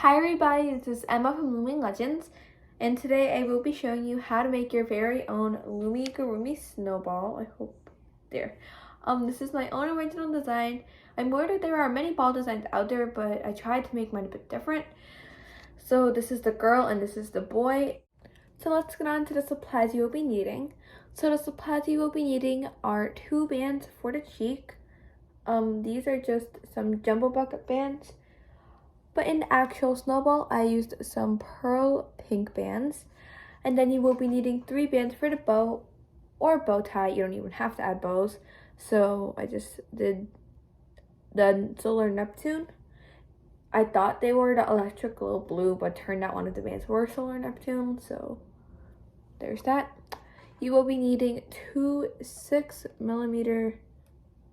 Hi everybody, this is Emma from LoomingLegends, and today I will be showing you how to make your very own Loomigurumi Snowball. I hope there. This is my own original design. I'm aware that there are many ball designs out there, but I tried to make mine a bit different. So this is the girl and this is the boy. So let's get on to the supplies you will be needing. So the supplies you will be needing are 2 bands for the cheek. These are just some jumbo bucket bands. But in the actual snowball, I used some pearl pink bands. And then you will be needing 3 bands for the bow or bow tie. You don't even have to add bows. So I just did the Solar Neptune. I thought they were the electrical blue, but turned out one of the bands were Solar Neptune. So there's that. You will be needing 2 6mm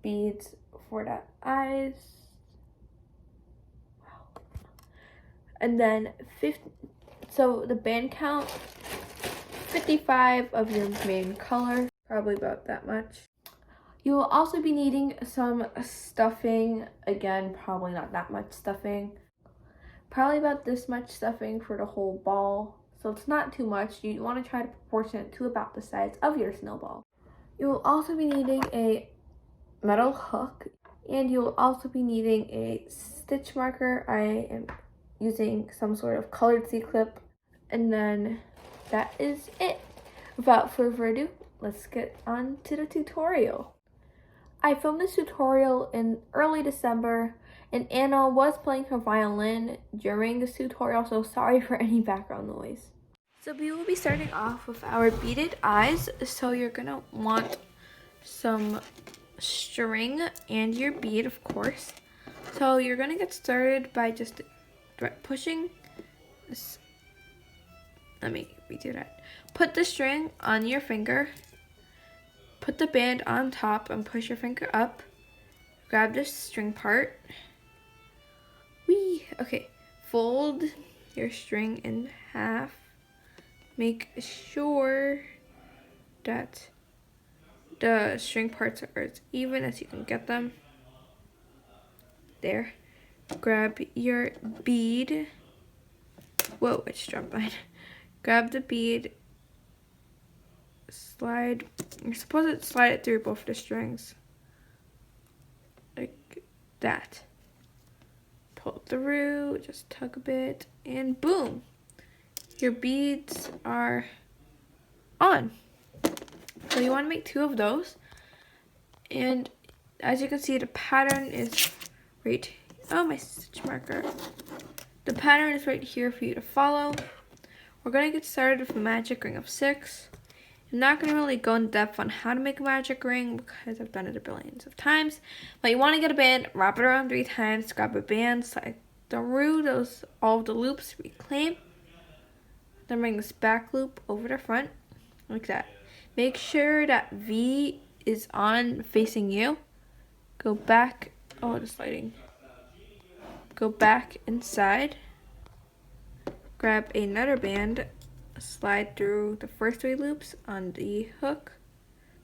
beads for the eyes. And then so the band count, 55 of your main color, probably about that much. You will also be needing some stuffing. Again, probably not that much stuffing. Probably about this much stuffing for the whole ball. So it's not too much. You want to try to proportion it to about the size of your snowball. You will also be needing a metal hook. And you will also be needing a stitch marker. I am using some sort of colored C-clip, and then that is it. Without further ado, let's get on to the tutorial. I filmed this tutorial in early December, and Anna was playing her violin during this tutorial, so sorry for any background noise. So we will be starting off with our beaded eyes. So you're gonna want some string and your bead, of course. So you're gonna get started by just pushing this. Let me redo that. Put the string on your finger, put the band on top and push your finger up. Grab this string part. Okay, fold your string in half. Make sure that the string parts are as even as you can get them. There. Grab your bead. Whoa, it's dropped mine. Grab the bead. Slide. You're supposed to slide it through both the strings. Like that. Pull through. Just tug a bit. And boom. Your beads are on. So you want to make 2 of those. And as you can see, the pattern is right. Oh, my stitch marker. The pattern is right here for you to follow. We're going to get started with a magic ring of 6. I'm not going to really go in depth on how to make a magic ring because I've done it a billions of times. But you want to get a band, wrap it around 3 times, grab a band, slide through all of the loops, reclaim. Then bring this back loop over the front, like that. Make sure that V is on facing you. Go back. Oh, the sliding. Go back inside, grab another band, slide through the first 3 loops on the hook,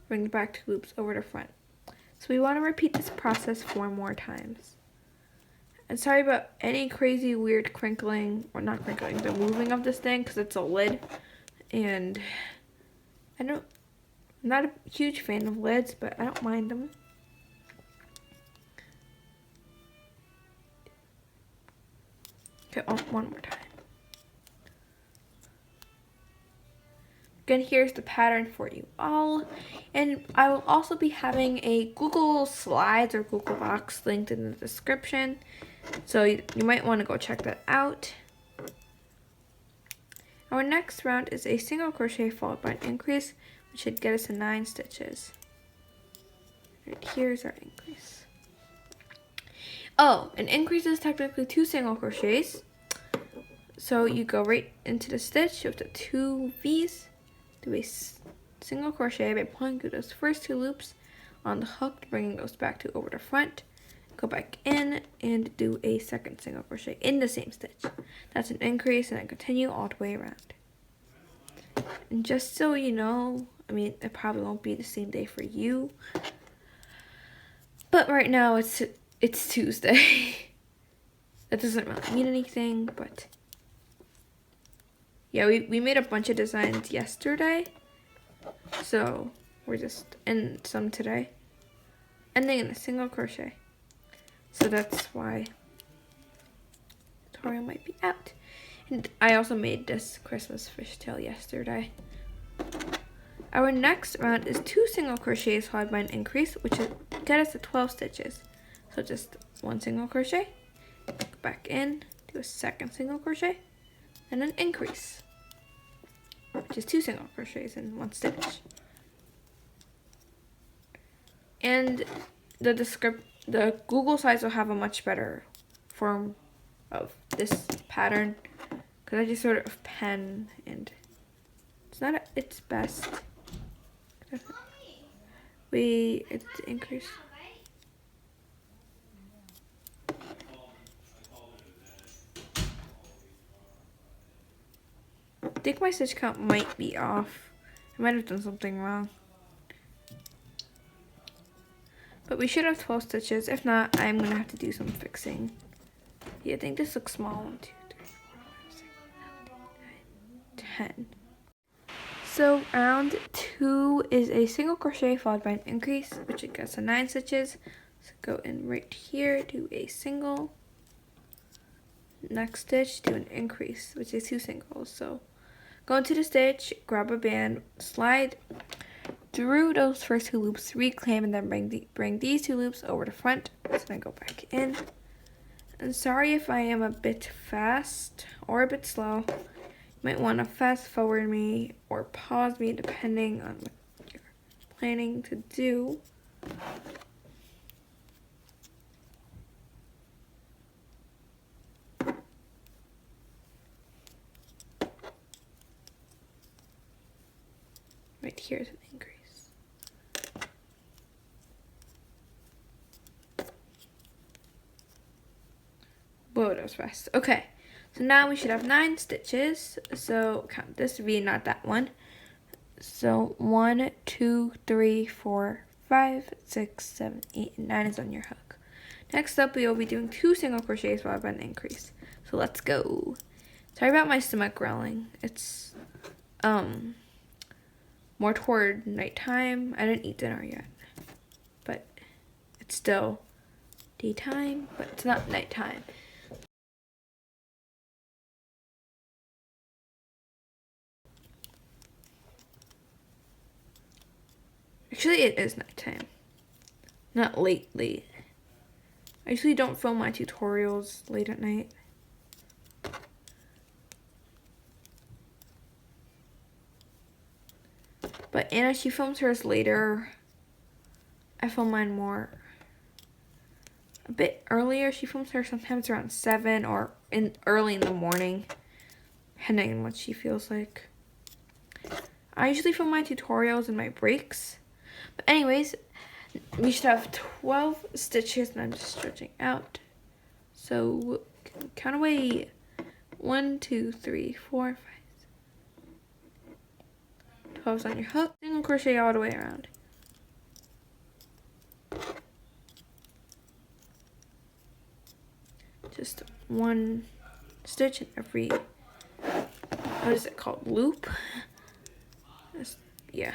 bring the back 2 loops over the front. So we want to repeat this process 4 more times. And sorry about any crazy weird crinkling, or not crinkling, the moving of this thing because it's a lid. And I'm not a huge fan of lids, but I don't mind them. Okay, one more time. Again, here's the pattern for you all. And I will also be having a Google Slides or Google Docs linked in the description. So you might want to go check that out. Our next round is a single crochet followed by an increase, which should get us to 9 stitches. Right, here's our increase. Oh, an increase is technically 2 single crochets. So you go right into the stitch with the 2 V's, do a single crochet by pulling through those first 2 loops on the hook, bringing those back to over the front. Go back in and do a second single crochet in the same stitch. That's an increase, and then continue all the way around. And just so you know, I mean, it probably won't be the same day for you, but right now it's Tuesday. That doesn't really mean anything, but yeah, we made a bunch of designs yesterday. So we're just in some today. Ending in a single crochet. So that's why the tutorial might be out. And I also made this Christmas fishtail yesterday. Our next round is 2 single crochets followed by an increase, which will get us to 12 stitches. So just 1 single crochet, go back in, do a second single crochet, and an increase, which is 2 single crochets in 1 stitch. And the Google sites will have a much better form of this pattern, because I just sort of pen and it's not at its best. It's increase. I think my stitch count might be off. I might have done something wrong. But we should have 12 stitches. If not, I'm going to have to do some fixing. Yeah, I think this looks small. 1, 2, 3, 4, 5, 6, 7, 8, 9, 10. So round 2 is a single crochet followed by an increase, which it gets to 9 stitches. So go in right here, do a single. Next stitch, do an increase, which is 2 singles. So go into the stitch, grab a band, slide through those first 2 loops, reclaim, and then bring these 2 loops over the front. So then go back in. And sorry if I am a bit fast or a bit slow. You might want to fast forward me or pause me depending on what you're planning to do. Right here is an increase. Whoa, that was fast. Okay, so now we should have 9 stitches. So count this V, not that one. So 1, 2, 3, 4, 5, 6, 7, 8, and 9 is on your hook. Next up, we will be doing 2 single crochets followed by an increase. So let's go. Sorry about my stomach growling. It's more toward nighttime. I didn't eat dinner yet, but it's still daytime, but it's not nighttime. Actually, it is nighttime. Not late. I usually don't film my tutorials late at night. But Anna, she films hers later. I film mine a bit earlier. She films hers sometimes around 7 or early in the morning, depending on what she feels like. I usually film my tutorials in my breaks. But anyways, we should have 12 stitches, and I'm just stretching out. So count away. 1, 2, 3, 4, 5. 12's on your hook. Single crochet all the way around. Just 1 stitch in every, what is it called, loop? Yeah.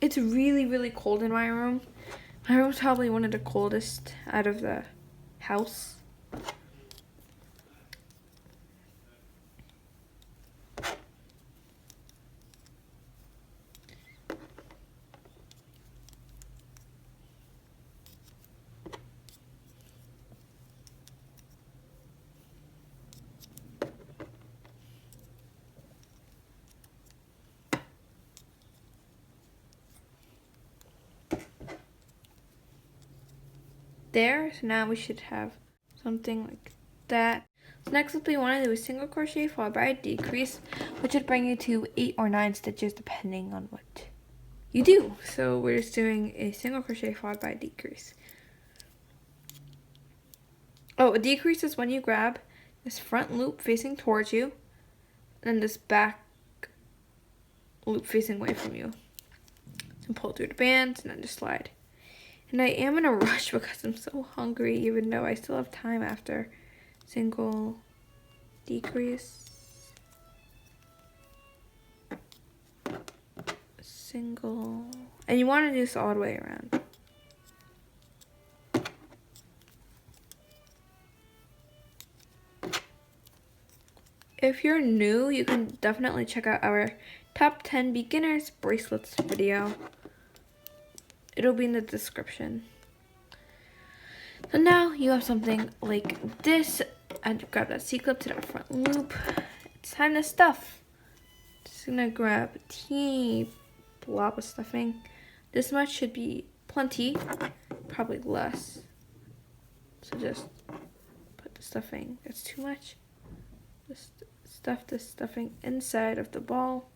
It's really, really cold in my room. My room's probably one of the coldest out of the house. There, so now we should have something like that. So next up, we want to do a single crochet followed by a decrease, which would bring you to 8 or 9 stitches depending on what you do. So we're just doing a single crochet followed by a decrease. Oh, a decrease is when you grab this front loop facing towards you and this back loop facing away from you. So pull through the bands and then just slide. And I am in a rush because I'm so hungry, even though I still have time after single decrease. Single. And you want to do this all the way around. If you're new, you can definitely check out our top 10 beginners bracelets video. It'll be in the description. So now you have something like this. And grab that C-clip to that front loop. It's time to stuff. Just gonna grab a teeny blob of stuffing. This much should be plenty, probably less. So just put the stuffing. That's too much. Just stuff the stuffing inside of the ball.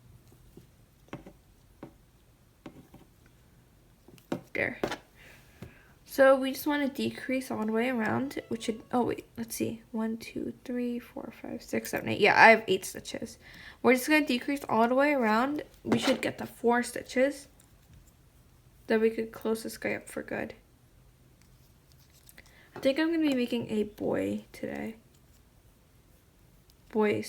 There. So we just want to decrease all the way around, which should, oh wait, let's see. 1, 2, 3, 4, 5, 6, 7, 8. Yeah, I have 8 stitches. We're just going to decrease all the way around. We should get the 4 stitches. Then we could close this guy up for good. I think I'm going to be making a boy today. Boy.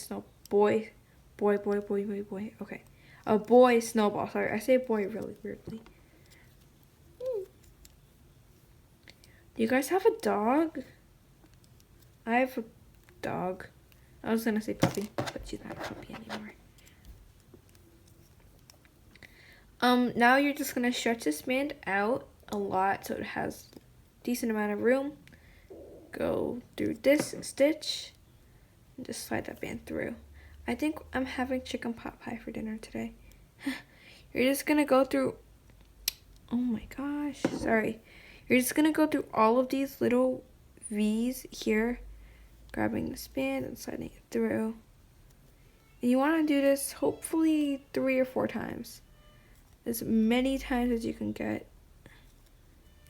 Okay. A boy snowball. Sorry, I say boy really weirdly. Do you guys have a dog? I have a dog. I was gonna say puppy, but she's not a puppy anymore. Now you're just gonna stretch this band out a lot so it has a decent amount of room. Go through this stitch and just slide that band through. I think I'm having chicken pot pie for dinner today. You're just gonna go through, oh my gosh, sorry. You're just gonna go through all of these little V's here, grabbing this band and sliding it through. And you wanna do this hopefully 3 or 4 times. As many times as you can get.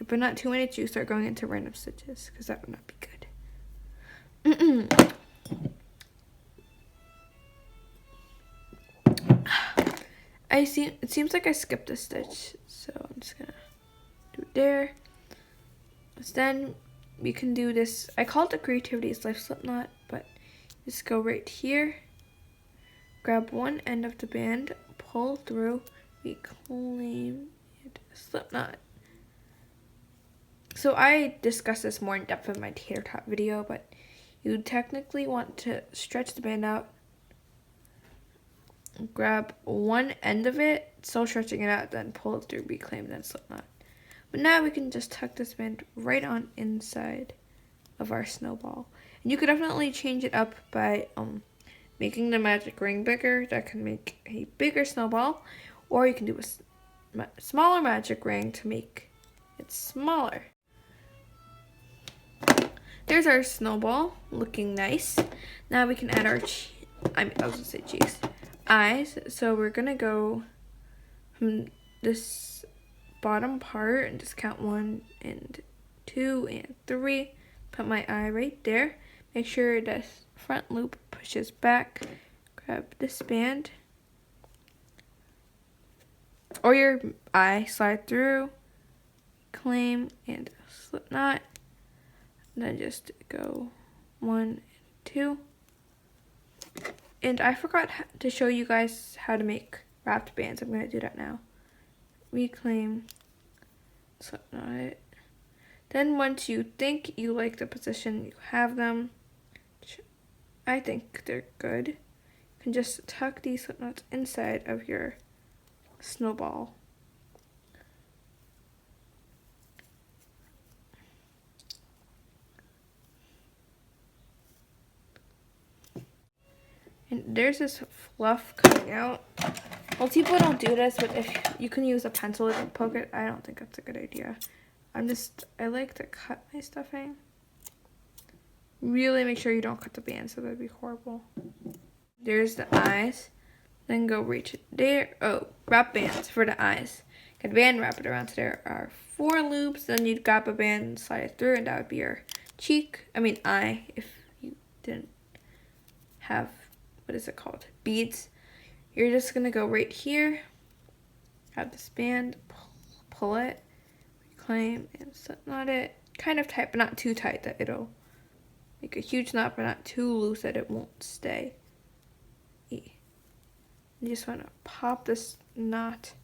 But not too many to start going into random stitches, because that would not be good. It seems like I skipped a stitch, so I'm just gonna do it there. Then we can do this. I call it the creativity slip knot, but just go right here, grab one end of the band, pull through, reclaim, and slip knot. So I discussed this more in depth in my tater tot video, but you technically want to stretch the band out, grab one end of it, still stretching it out, then pull it through, reclaim, then slip knot. But now we can just tuck this band right on inside of our snowball. And you could definitely change it up by making the magic ring bigger. That can make a bigger snowball. Or you can do a smaller magic ring to make it smaller. There's our snowball, looking nice. Now we can add our, I was gonna say cheeks, eyes. So we're gonna go from this bottom part and just count 1 and 2 and 3. Put my eye right there. Make sure this front loop pushes back. Grab this band or your eye, slide through, claim, and slip knot. And then just go 1 and 2. And I forgot to show you guys how to make wrapped bands. I'm going to do that now. Reclaim, slip knot. Then once you think you like the position you have them, I think they're good, you can just tuck these slip knots inside of your snowball. And there's this fluff coming out. Most people don't do this, but if you can use a pencil to poke it, I don't think that's a good idea. I like to cut my stuffing. Really make sure you don't cut the band, so that'd be horrible. There's the eyes. Then go reach it there. Oh, wrap bands for the eyes. Get a band, wrap it around. So there are 4 loops. Then you'd grab a band and slide it through, and that would be your eye, if you didn't have, what is it called? Beads. You're just gonna go right here, have this band, pull it, reclaim and slip knot it. Kind of tight, but not too tight that it'll make a huge knot, but not too loose that it won't stay. You just want to pop this knot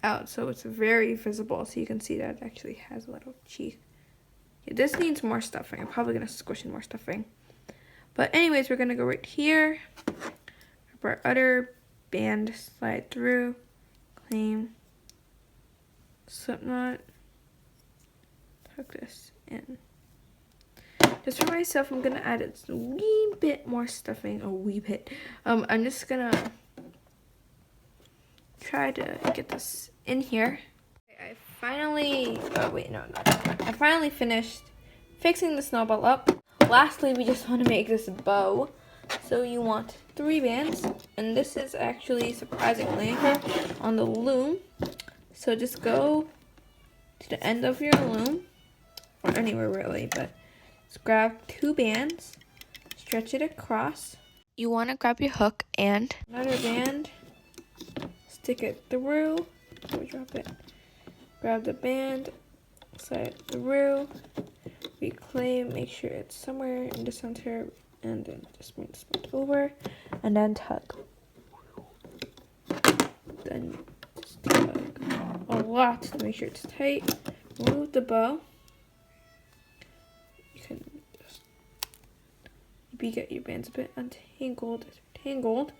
out so it's very visible, so you can see that it actually has a little cheek. Yeah, this needs more stuffing. I'm probably going to squish in more stuffing. But anyways, we're going to go right here. Grab our other band, slide through, claim, slip knot, tuck this in. Just for myself, I'm going to add a wee bit more stuffing. A wee bit. I'm just going to try to get this in here. I finally, I finally finished fixing the snowball up. Lastly, we just want to make this bow. So you want 3 bands, and this is actually surprisingly on the loom. So just go to the end of your loom, or anywhere really, but just grab 2 bands, stretch it across. You want to grab your hook and another band, stick it through, drop it, grab the band, slide it through, reclaim, make sure it's somewhere in the center, and then just bring this band over, and then tug. Then just tug a lot to make sure it's tight. Remove the bow. You can just maybe get your bands a bit untangled. Tangled.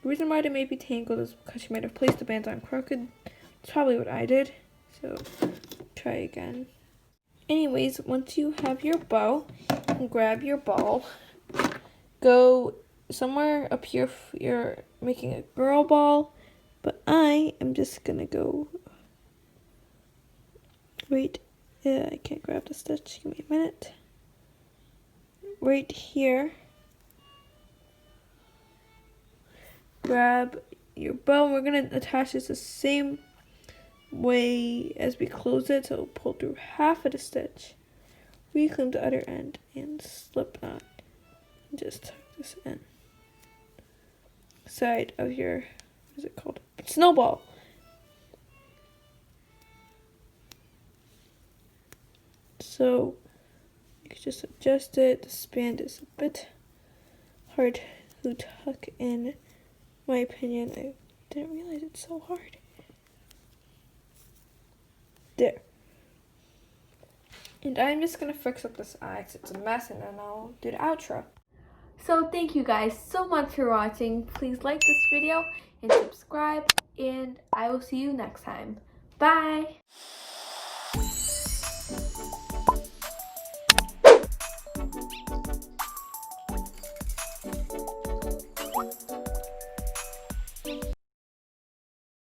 The reason why they may be tangled is because you might have placed the bands on crooked. That's probably what I did. So try again. Anyways, once you have your bow, you can grab your ball. Go somewhere up here if you're making a girl ball, but I am just gonna go right, I can't grab the stitch, give me a minute, right here. Grab your bow, we're gonna attach this the same way as we close it, so pull through half of the stitch, reclaim the other end, and slip knot. Just tuck this in. Side of your, what is it called? Snowball. So you can just adjust it. This band is a bit hard to tuck in, my opinion. I didn't realize it's so hard. There. And I'm just gonna fix up this eye because it's a mess, and then I'll do the outro. So thank you guys so much for watching. Please like this video and subscribe, and I will see you next time. Bye!